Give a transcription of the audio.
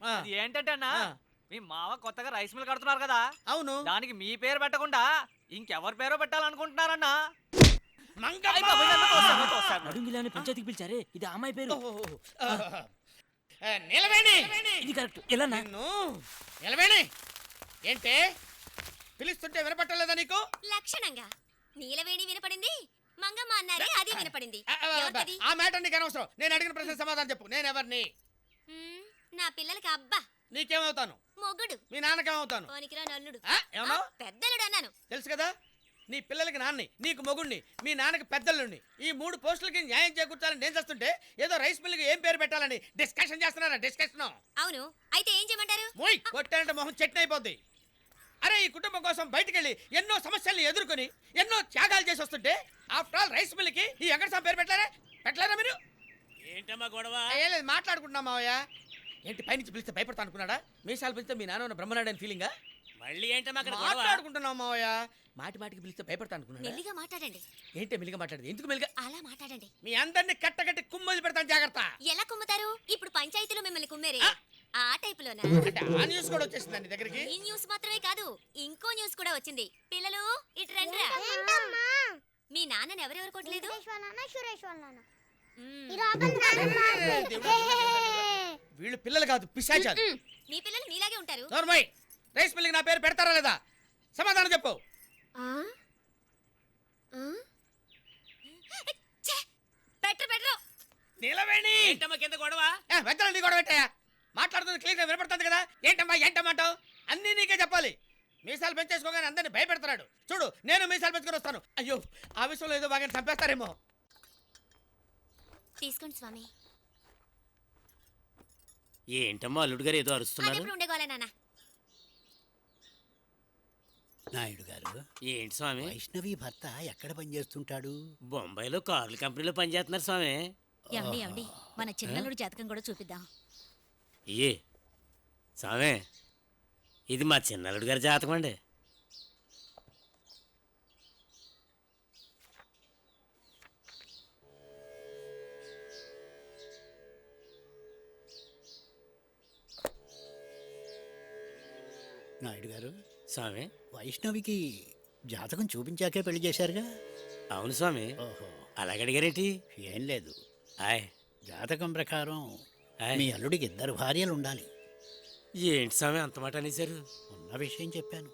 అది ఏంటంటే అన్న ఆ. మీ మామ కొత్తగా రైస్ మిల్ కడుతున్నారు కదా, అవును. దానికి మీ పేరు పెట్టకుండా ఇంకెవరి పేరో పెట్టాలనుకుంటున్నారన్నా. మంగమ్మ! అయ్ బాబోయ్, నన్ను తోస్తాను, తోస్తాను. నడుంగిలాని పంచాయతీకి పిలిచారే, ఇది ఆ అమ్మాయి పేరు. ఓహో. నిలవేణి ఇది కరెక్ట్. ఎలా నిన్ను నిలవేణి ఏంటే పిలుస్తుంటే వినపట్టలేదా నీకు? లక్షణంగా నీలవేణి వినపడింది, మంగమ్మ అన్నారే అది వినపడింది. ఎవరిది? ఆ మ్యాటర్ నీకు అనవసరం. నేను అడిగిన ప్రశ్న సమాధానం చెప్పు. నేను ఎవరిని? మ్మ్, నా పిల్లలకి అబ్బా నీకేమవుతాను? మొగుడు, మీ నాన్నకేమవుతాను? పోనికిరా నల్లుడు. ఏమన్నావు? పెద్దలుడు అన్నాను. తెలుసు కదా, నీ పిల్లలకి నాన్ని, నీకు మొగుణ్ణి, మీ నాన్నకి పెద్దల్లుండి, ఈ 3 పోస్టులకి న్యాయం చేకూర్చాలని నేను చేస్తుంటే ఏదో రైస్ మిల్కి ఏం పేరు పెట్టాలని డిస్కషన్ చేస్తున్నారా? డిస్కషన్ అవును, అయితే ఏం చేయమంటారు? మోయ్ కొట్టానంటే మొహం చట్నీ అయిపోద్ది. అరే, ఈ కుటుంబం కోసం బయటికి వెళ్ళి ఎన్నో సమస్యల్ని ఎదుర్కొని ఎన్నో త్యాగాలు చేసి వస్తుంటే ఆఫ్టర్ ఆల్ రైస్ మిల్కి ఈ వెంకటస్వామి పేరు పెట్టలేరా మీరు? ఏంటమ్మా గొడవ? ఏం లేదు, మాట్లాడుకుంటున్నాం మావయ్య. ఏంటి పైనుంచి పిలిస్తే భయపడతా అనుకున్నాడా? మీసాలు పిలిస్తే మీ నాన్న బ్రహ్మనాడని ఫీలింగా? మళ్ళీ ఏంటమ్మా అక్కడ గొడవ? మాట్లాడుకుంటున్నాం మావయ్య. మాటికి పిలిస్తే భయపడతా అనుకున్నాడా? మెల్లిగా మాట్లాడండి. ఏంటి మెల్లిగా మాట్లాడేది? ఎందుకు మెల్లిగా? అలా మాట్లాడండి. మీ అందరిని కట్టకట్టి కుమ్మలు పెడతాను, జాగ్రత్త. ఎలా కుమ్ముతారు? ఇప్పుడు పంచాయతీలో మిమ్మల్ని కుమ్మేరే ఆ టైపులోనా? అంటే ఆ న్యూస్ కూడా వచ్చేసింది నీ దగ్గరికి? ఈ న్యూస్ మాత్రమే కాదు, ఇంకో న్యూస్ కూడా వచ్చింది. పిల్లలు ఇటు రండిరా. మీ నాన్నని ఎవరెవరు కొట్టలేదు? మ్మ్. వీళ్ళు పిల్లలు కాదు, పిశాచాలు. మీ పిల్లలు మీలాగే ఉంటారు. నోర్మయ్, రైస్ మిల్కి నా పేరు పెడతారా లేదా? సమాధానం చెప్పు. ఛే! పెట్టరు. నిలవేణి ఏంటమ్మా కింద గొడవ? వెంటనే నీ కూడా పెట్టాయా? మాట్లాడుతుంది క్లియర్గా వినపడుతుంది కదా. ఏంటమ్మా అంటావు? అన్నీ నీకే చెప్పాలి. మీసాలు పెంచేసుకోగానే అందరిని భయపెడతాడు. చూడు, నేను మీసాలు పెంచుకొని వస్తాను. అయ్యో, ఆ విషయంలో ఏదో బాగా చంపేస్తారేమో. తీసుకోండి స్వామి. ఏంటమ్మా అల్లుడు గారు ఏదో అరుస్తున్నారు? అదెప్పుడు ఉండేగోలే నాన్న. నాయుడు గారు, ఏంటి స్వామి? వైష్ణవి భర్త ఎక్కడ పనిచేస్తుంటాడు? బొంబాయిలో కార్ల కంపెనీలో పనిచేస్తున్నారు స్వామి. ఏమండి మన చిన్నలుడు జాతకం కూడా చూపిద్దాం. ఏ స్వామి, ఇది మా చిన్నల్లుడు గారి జాతకం అండి. నాయుడు గారు, స్వామి. వైష్ణవికి జాతకం చూపించాకే పెళ్లి చేశారుగా? అవును స్వామి. ఓహో, అలాగడిగారేంటి? ఏం లేదు. ఆయ్ జాతకం ప్రకారం ఆయ్. మీ అల్లుడికి 2 భార్యలు ఉండాలి. ఏంటి స్వామి అంత మాట అనేశారు? ఉన్న విషయం చెప్పాను.